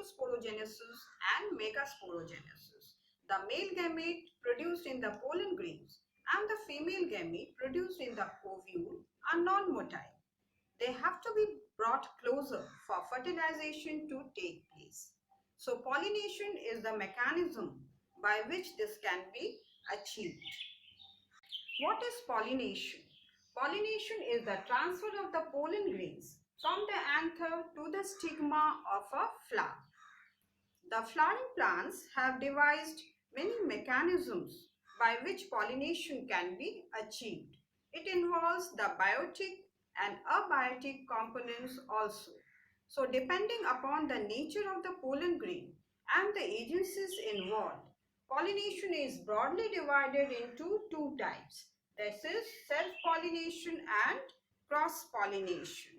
microsporogenesis and megasporogenesis. The male gamete produced in the pollen grains and the female gamete produced in the ovule are non-motile. They have to be brought closer for fertilization to take place. So pollination is the mechanism by which this can be achieved. What is pollination? Pollination is the transfer of the pollen grains from the anther to the stigma of a flower. The flowering plants have devised many mechanisms by which pollination can be achieved. It involves the biotic and abiotic components also. So depending upon the nature of the pollen grain and the agencies involved, pollination is broadly divided into two types. This is self-pollination and cross-pollination.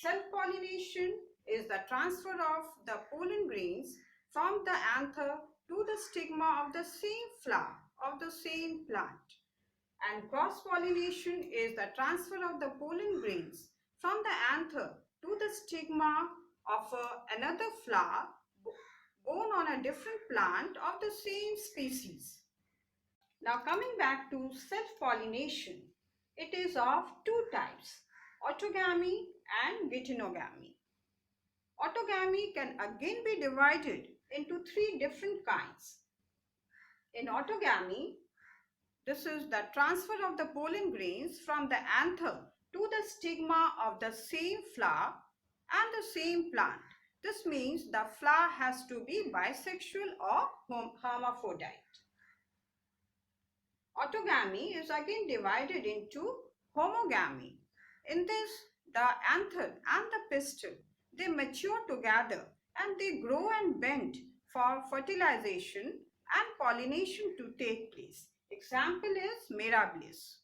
Self-pollination is the transfer of the pollen grains from the anther to the stigma of the same flower of the same plant. And cross-pollination is the transfer of the pollen grains from the anther to the stigma of another flower born on a different plant of the same species. Now coming back to self-pollination, it is of two types, autogamy and geitonogamy. Autogamy can again be divided into three different kinds. In autogamy, this is the transfer of the pollen grains from the anther to the stigma of the same flower and the same plant. This means the flower has to be bisexual or hermaphrodite. Autogamy is again divided into homogamy. In this, the anther and the pistil, they mature together and they grow and bend for fertilization and pollination to take place. Example is mirabilis.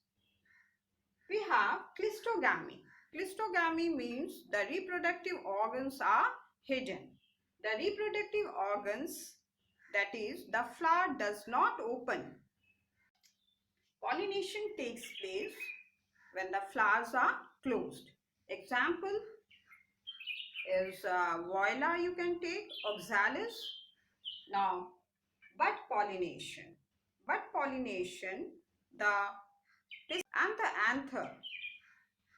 We have cleistogamy. Cleistogamy means the reproductive organs are hidden. The reproductive organs, that is, the flower does not open. Pollination takes place when the flowers are closed. Example is Voila, you can take, oxalis. Now, bud pollination. Bud pollination, the pistil and the anther,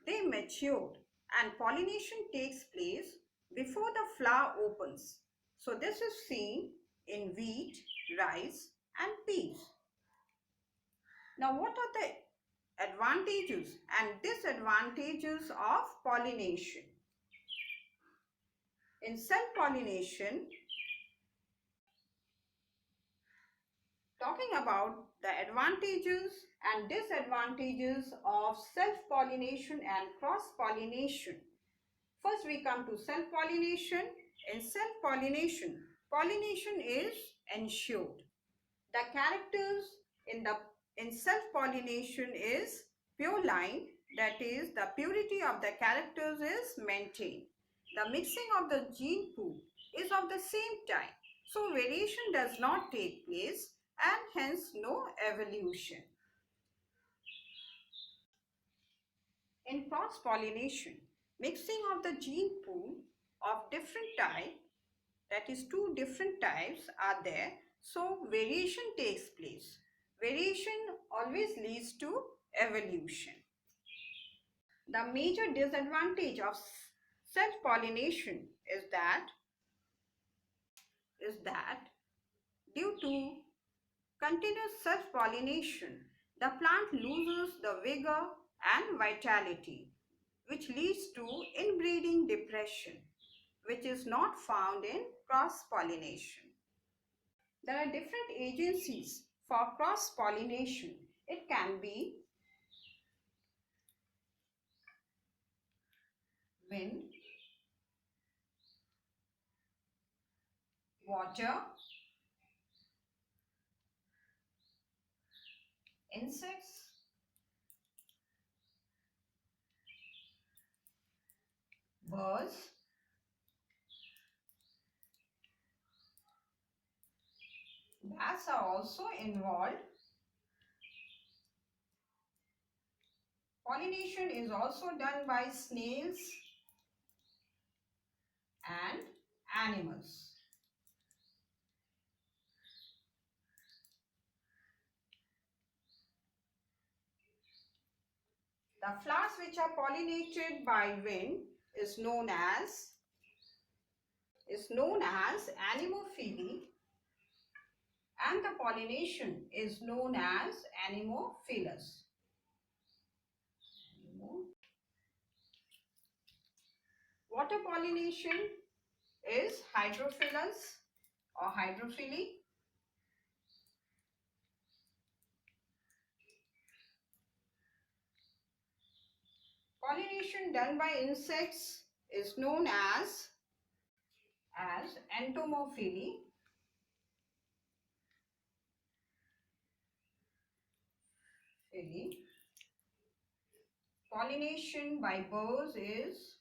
they matured and pollination takes place before the flower opens. So this is seen in wheat, rice and peas. Now what are the advantages and disadvantages of pollination? In self-pollination, talking about the advantages and disadvantages of self-pollination and cross-pollination. First we come to self-pollination. In self-pollination, pollination is ensured. The characters in self-pollination is pure line, that is, the purity of the characters is maintained. The mixing of the gene pool is of the same type, so variation does not take place and hence no evolution. In cross-pollination, mixing of the gene pool of different type, that is two different types are there, so variation takes place. Variation always leads to evolution. The major disadvantage of self-pollination is that due to continuous self-pollination, the plant loses the vigor and vitality, which leads to inbreeding depression, which is not found in cross-pollination. There are different agencies for cross-pollination. It can be wind, water, insects, birds, bats are also involved. Pollination is also done by snails and animals. The flowers which are pollinated by wind is known as anemophily, and the pollination is known as anemophilous. Water pollination is hydrophilous or hydrophily. Pollination done by insects is known as entomophily. Pollination by birds is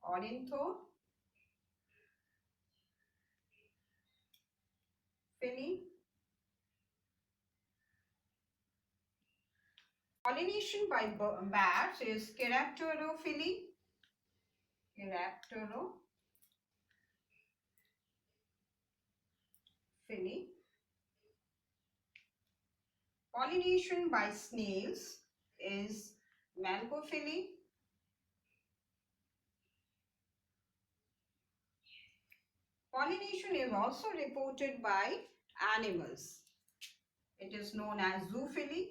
ornithophily. Pollination by bats is chiropterophily. Pollination by snails is malcophily. Pollination is also reported by animals. It is known as zoophily.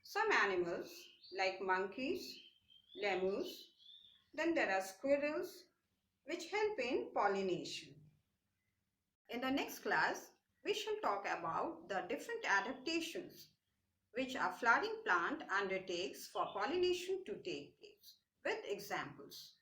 Some animals like monkeys, lemurs, then there are squirrels which help in pollination. In the next class, we shall talk about the different adaptations which a flowering plant undertakes for pollination to take place with examples.